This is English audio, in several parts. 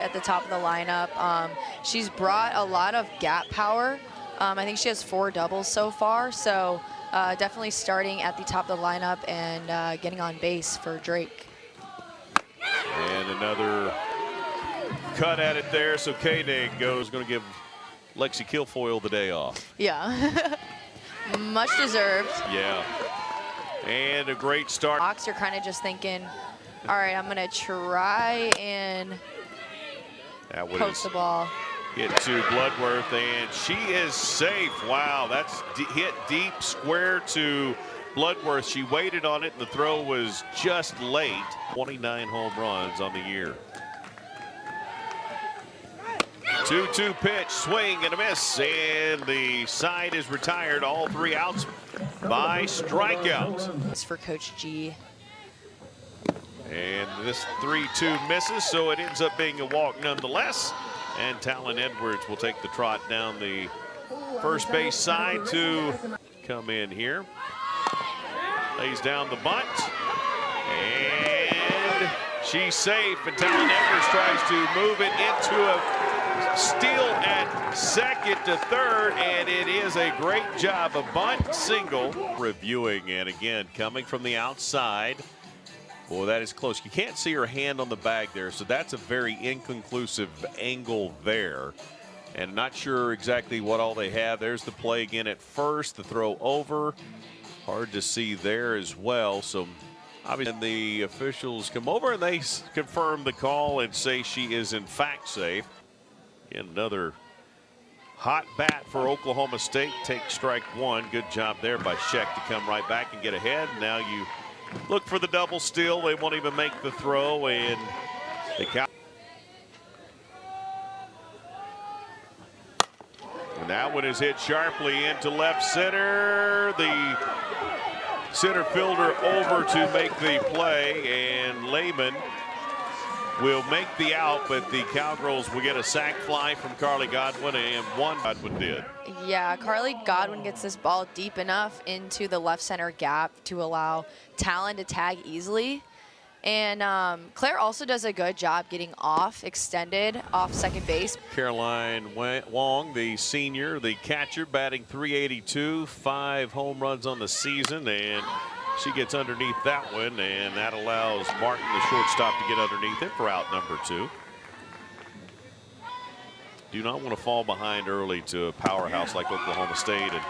at the top of the lineup. She's brought a lot of gap power. I think she has 4 doubles so far, so definitely starting at the top of the lineup and getting on base for Drake. And another cut at it there, so Koenig going to give Lexi Kilfoyle the day off. Yeah, much deserved. Yeah, and a great start. You're kind of just thinking, all right, I'm going to try and post the ball. Hit to Bloodworth, and she is safe. Wow, that's hit deep, square to Bloodworth. She waited on it, and the throw was just late. 29 home runs on the year. 2-2 pitch, swing and a miss, and the side is retired. All 3 outs by strikeouts. It's for Coach G. And this 3-2 misses, so it ends up being a walk nonetheless. And Talon Edwards will take the trot down the first base side to come in here. Lays down the bunt. And she's safe. And Talon Edwards tries to move it into a steal at second to third. And it is a great job. A bunt single. Reviewing, and again, coming from the outside. Well, that is close. You can't see her hand on the bag there, so that's a very inconclusive angle there. And not sure exactly what all they have. There's the play again at first, the throw over. Hard to see there as well. So obviously the officials come over and they confirm the call and say she is in fact safe. Again, another hot bat for Oklahoma State. Take strike 1. Good job there by Sheck to come right back and get ahead. Now you look for the double steal. They won't even make the throw, and they count. And that one is hit sharply into left center. The center fielder over to make the play, and Lehman will make the out, but the Cowgirls will get a sac fly from Carly Godwin, and one Godwin did. Yeah, Carly Godwin gets this ball deep enough into the left center gap to allow Talon to tag easily. And Claire also does a good job getting extended off second base. Caroline Wong, the senior, the catcher, batting .382, 5 home runs on the season, and she gets underneath that one, and that allows Martin, the shortstop, to get underneath it for out number 2. Do not want to fall behind early to a powerhouse like Oklahoma State, and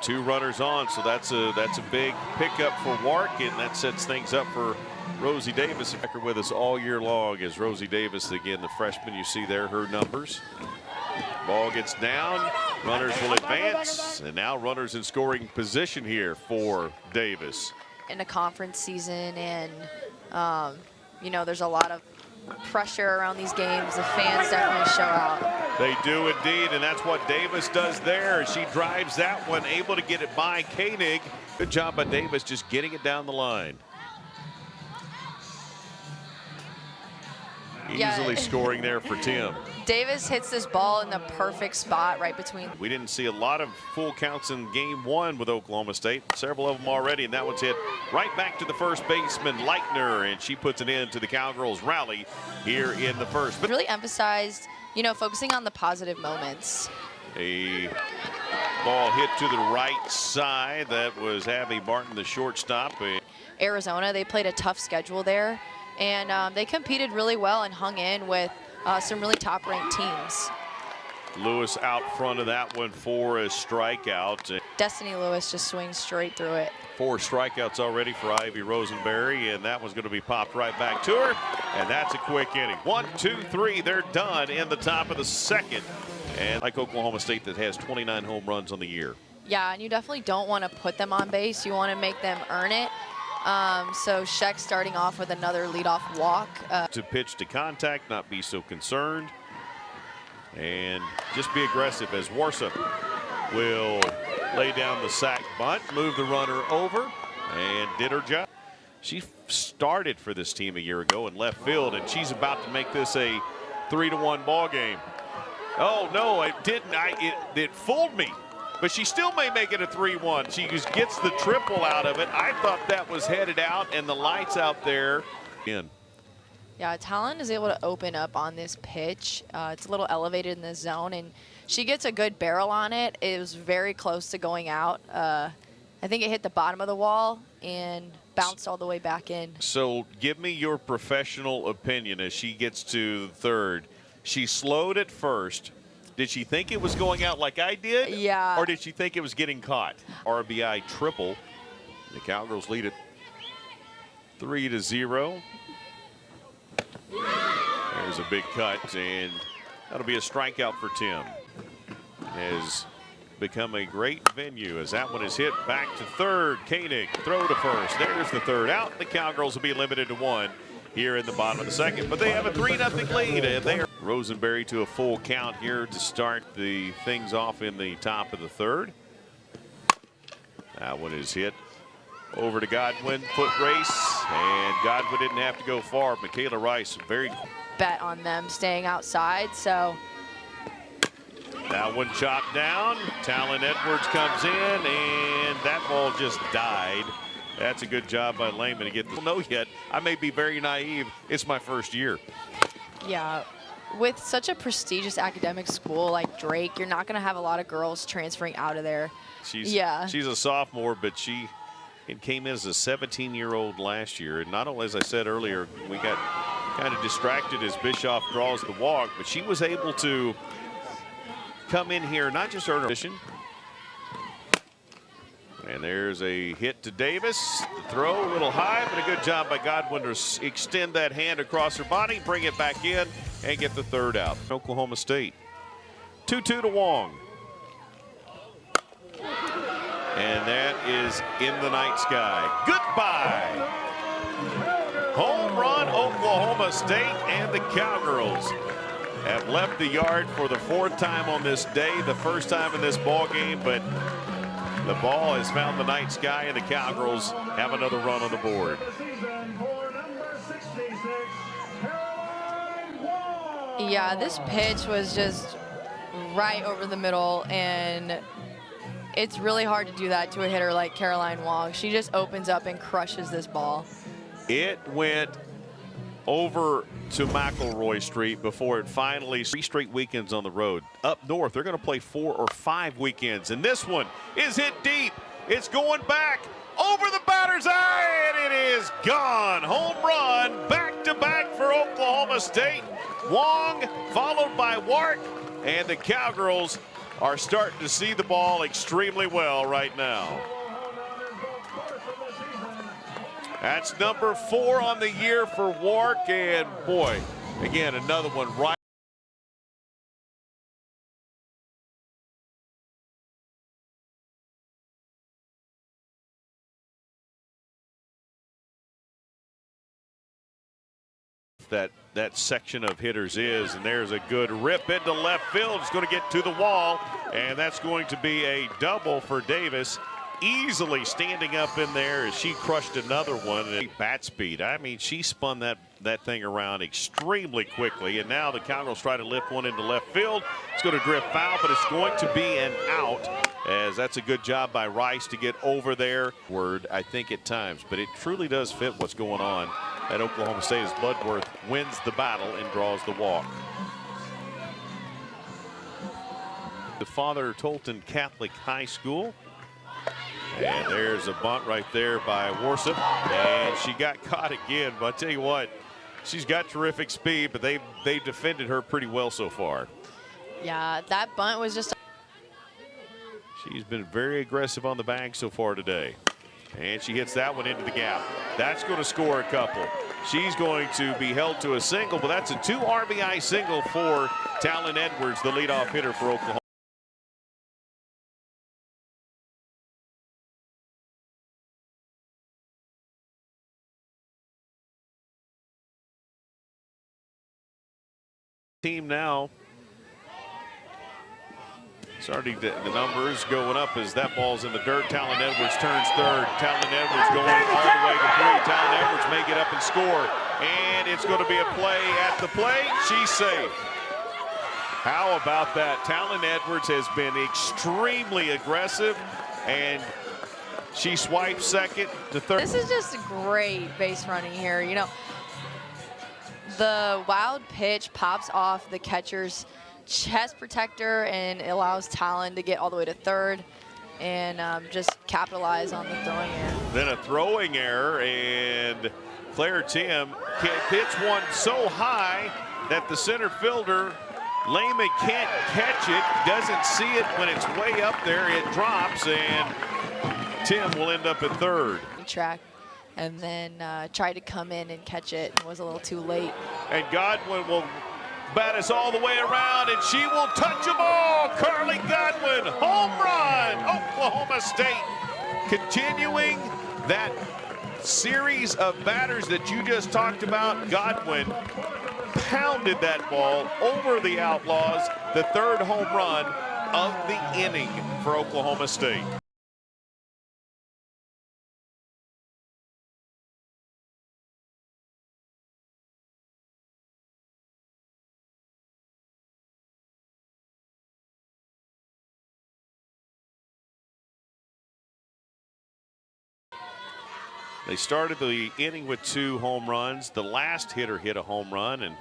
2 runners on, so that's a big pickup for Wark, and that sets things up for Rosie Davis. Back with us all year long as Rosie Davis, again, the freshman. You see there her numbers. Ball gets down, runners will advance, and now runners in scoring position here for Davis. In a conference season, and you know, there's a lot of pressure around these games. The fans definitely show out. They do indeed, and that's what Davis does there. She drives that one, able to get it by Koenig. Good job by Davis just getting it down the line. Easily scoring there for Tim. Davis hits this ball in the perfect spot right between. We didn't see a lot of full counts in game 1 with Oklahoma State. Several of them already, and that one's hit right back to the first baseman, Leitner, and she puts it into the Cowgirls' rally here in the first. But really emphasized, you know, focusing on the positive moments. A ball hit to the right side. That was Abby Martin, the shortstop. Arizona, they played a tough schedule there, and they competed really well and hung in with some really top-ranked teams. Lewis out front of that one for a strikeout. Destiny Lewis just swings straight through it. 4 strikeouts already for Ivy Rosenberry, and that one's going to be popped right back to her. And that's a quick inning. 1, 2, 3, they're done in the top of the second. And like Oklahoma State that has 29 home runs on the year. Yeah, and you definitely don't want to put them on base. You want to make them earn it. So Sheck starting off with another leadoff walk. To pitch to contact, not be so concerned. And just be aggressive as Warsup will lay down the sac bunt, move the runner over, and did her job. She started for this team a year ago in left field, and she's about to make this a 3-1 ball game. Oh, no, it didn't. It fooled me. But she still may make it a 3-1. She just gets the triple out of it. I thought that was headed out, and the lights out there. In. Yeah, Talon is able to open up on this pitch. It's a little elevated in the zone, and she gets a good barrel on it. It was very close to going out. I think it hit the bottom of the wall and bounced all the way back in. So give me your professional opinion as she gets to third. She slowed at first. Did she think it was going out like I did? Yeah. Or did she think it was getting caught? RBI triple. The Cowgirls lead it 3-0. There's a big cut, and that'll be a strikeout for Tim. Has become a great venue as that one is hit back to third. Koenig throw to first. There's the third out. The Cowgirls will be limited to 1 here in the bottom of the second, but they have a 3-0 lead, and they are Rosenberry to a full count here to start the things off in the top of the third. That one is hit over to Godwin, foot race, and Godwin didn't have to go far. Michaela Rice, very Bet on them staying outside, so. That one chopped down. Talon Edwards comes in, and that ball just died. That's a good job by Lehman to get the. I don't know yet. I may be very naive. It's my first year. Yeah, with such a prestigious academic school like Drake, you're not going to have a lot of girls transferring out of there. She's a sophomore, but she came in as a 17-year-old last year. And not only, as I said earlier, we got kind of distracted as Bischoff draws the walk, but she was able to come in here, not just earn her position. And there's a hit to Davis. The throw a little high, but a good job by Godwin to extend that hand across her body, bring it back in, and get the third out. Oklahoma State. 2-2 to Wong. And that is in the night sky. Goodbye. Home run, Oklahoma State, and the Cowgirls have left the yard for the 4th time on this day, the first time in this ball game, but the ball has found the night sky, and the Cowgirls have another run on the board. Yeah, this pitch was just right over the middle, and it's really hard to do that to a hitter like Caroline Wong. She just opens up and crushes this ball. It went over to McElroy Street before it finally 3 straight weekends on the road. Up north, they're going to play 4 or 5 weekends, and this one is hit deep. It's going back over the batter's eye, and it is gone. Home run, back-to-back for Oklahoma State. Wong followed by Wart, and the Cowgirls are starting to see the ball extremely well right now. That's number 4 on the year for Wark, and boy, again, another one right. That section of hitters is, and there's a good rip into left field. It's going to get to the wall, and that's going to be a double for Davis. Easily standing up in there as she crushed another one. And bat speed. I mean, she spun that thing around extremely quickly, and now the Cowgirls try to lift one into left field. It's going to drift foul, but it's going to be an out, as that's a good job by Rice to get over there. I think at times, but it truly does fit what's going on at Oklahoma State as Bloodworth wins the battle and draws the walk. The Father Tolton Catholic High School. And there's a bunt right there by Warsop, and she got caught again. But I tell you what, she's got terrific speed, but they've defended her pretty well so far. Yeah, that bunt was just. She's been very aggressive on the bag so far today. And she hits that one into the gap. That's going to score a couple. She's going to be held to a single, but that's a 2 RBI single for Talon Edwards, the leadoff hitter for Oklahoma. Team now starting the numbers going up as that ball's in the dirt. Talon Edwards turns third. Talon Edwards going all the way to 3. Talon Edwards may get up and score, and it's going to be a play at the plate. She's safe. How about that? Talon Edwards has been extremely aggressive, and she swipes second to third. This is just great base running here. You know, The wild pitch pops off the catcher's chest protector and it allows Talon to get all the way to third and just capitalize on the throwing error. Then a throwing error, and Claire Tim hits one so high that the center fielder, Lehman, can't catch it, doesn't see it when it's way up there. It drops, and Tim will end up at third. Track, and then tried to come in and catch it and was a little too late. And Godwin will bat us all the way around, and she will touch a ball. Carly Godwin, home run, Oklahoma State. Continuing that series of batters that you just talked about, Godwin pounded that ball over the Outlaws, the third home run of the inning for Oklahoma State. They started the inning with 2 home runs. The last hitter hit a home run, and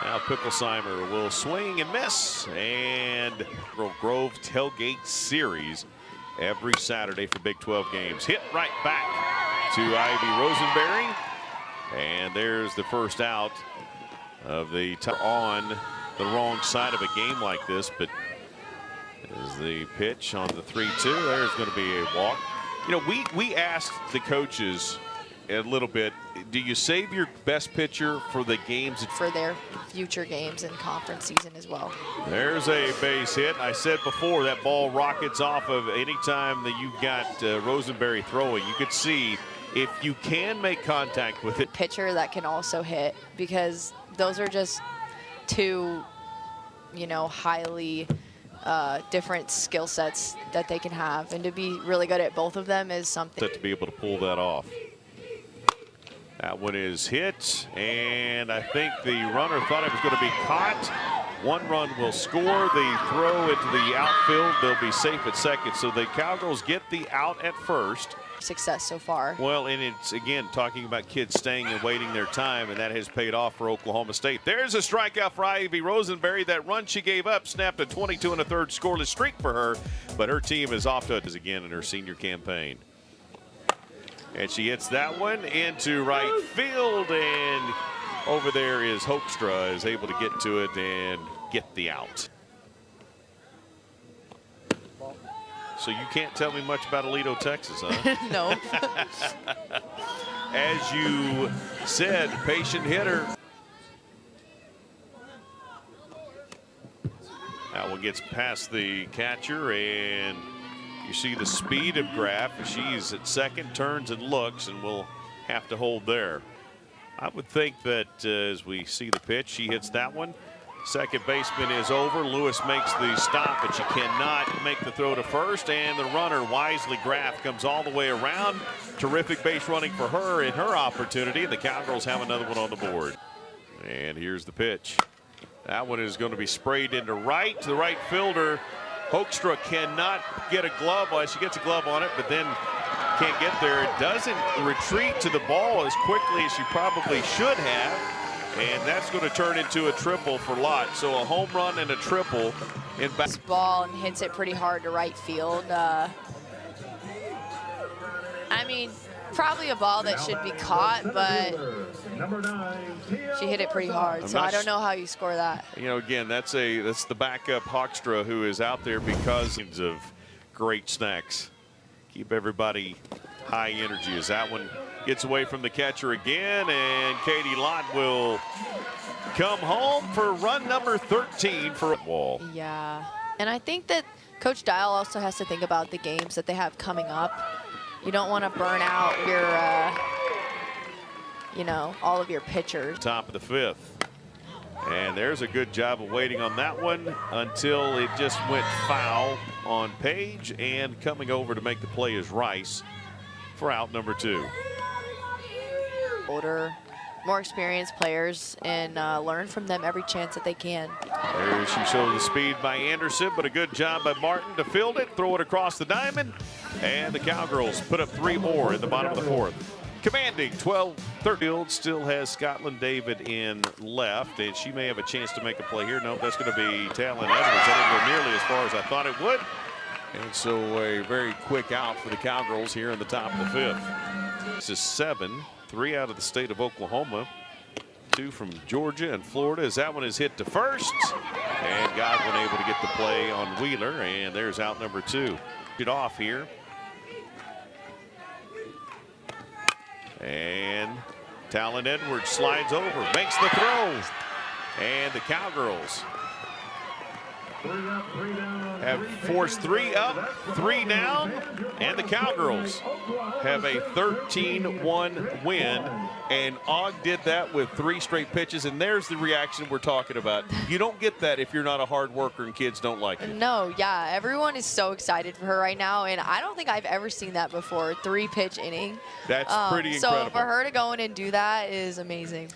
now Picklesheimer will swing and miss. And Grove Tailgate Series every Saturday for Big 12 games. Hit right back to Ivy Rosenberry. And there's the first out of the on the wrong side of a game like this, but as the pitch on the 3-2, there's going to be a walk. You know, we asked the coaches a little bit, do you save your best pitcher for the games? For their future games and conference season as well. There's a base hit. I said before, that ball rockets off of any time that you've got Rosenberry throwing. You could see if you can make contact with it. Pitcher that can also hit, because those are just two, you know, highly different skill sets that they can have, and to be really good at both of them is something. To be able to pull that off. That one is hit, and I think the runner thought it was going to be caught. 1 run will score. The throw into the outfield, they'll be safe at second, so the Cowgirls get the out at first. Success so far. Well, and it's again talking about kids staying and waiting their time, and that has paid off for Oklahoma State. There's a strikeout for Ivy Rosenberry. That run she gave up snapped a 22 1/3 scoreless streak for her, but her team is off to it again in her senior campaign. And she hits that one into right field, and over there is Hoekstra is able to get to it and get the out. So you can't tell me much about Aledo, Texas, huh? No. As you said, patient hitter. That one gets past the catcher, and you see the speed of Graff. She's at second, turns and looks, and will have to hold there. I would think that as we see the pitch, she hits that one. Second baseman is over. Lewis makes the stop, but she cannot make the throw to first, and the runner, Wisely Graff, comes all the way around. Terrific base running for her in her opportunity. The Cowgirls have another one on the board. And here's the pitch. That one is going to be sprayed into right. The right fielder, Hoekstra, cannot get a glove. Well, she gets a glove on it, but then can't get there. It doesn't retreat to the ball as quickly as she probably should have. And that's going to turn into a triple for Lott. So a home run and a triple in back. This ball and hits it pretty hard to right field. I mean, probably a ball that should be caught, but she hit it pretty hard. So I don't know how you score that. You know, again, that's the backup Hoekstra who is out there because of great snacks. Keep everybody high energy as that one gets away from the catcher again, and Katie Lott will come home for run number 13 for a wall. Yeah, and I think that Coach Dial also has to think about the games that they have coming up. You don't want to burn out your, you know, all of your pitchers. Top of the 5th. And there's a good job of waiting on that one until it just went foul on Page, and coming over to make the play is Rice for out number 2. Older, more experienced players, and learn from them every chance that they can. There she shows the speed by Anderson, but a good job by Martin to field it, throw it across the diamond, and the Cowgirls put up 3 more in the bottom of the 4th. Commanding 12-30. Field still has Scotland David in left, and she may have a chance to make a play here. Nope, that's going to be Talon Edwards. That didn't go nearly as far as I thought it would. And so a very quick out for the Cowgirls here in the top of the fifth. This is 7, 3 out of the state of Oklahoma, 2 from Georgia and Florida, as that one is hit to first. And Godwin able to get the play on Wheeler, and there's out number 2. Get off here. And Talon Edwards slides over, makes the throw. And the Cowgirls have forced 3 up, 3 down, and the Cowgirls have a 13-1 win. And Og did that with 3 straight pitches, and there's the reaction we're talking about. You don't get that if you're not a hard worker and kids don't like it. No, yeah, everyone is so excited for her right now, and I don't think I've ever seen that before, 3-pitch inning. That's pretty incredible. So for her to go in and do that is amazing.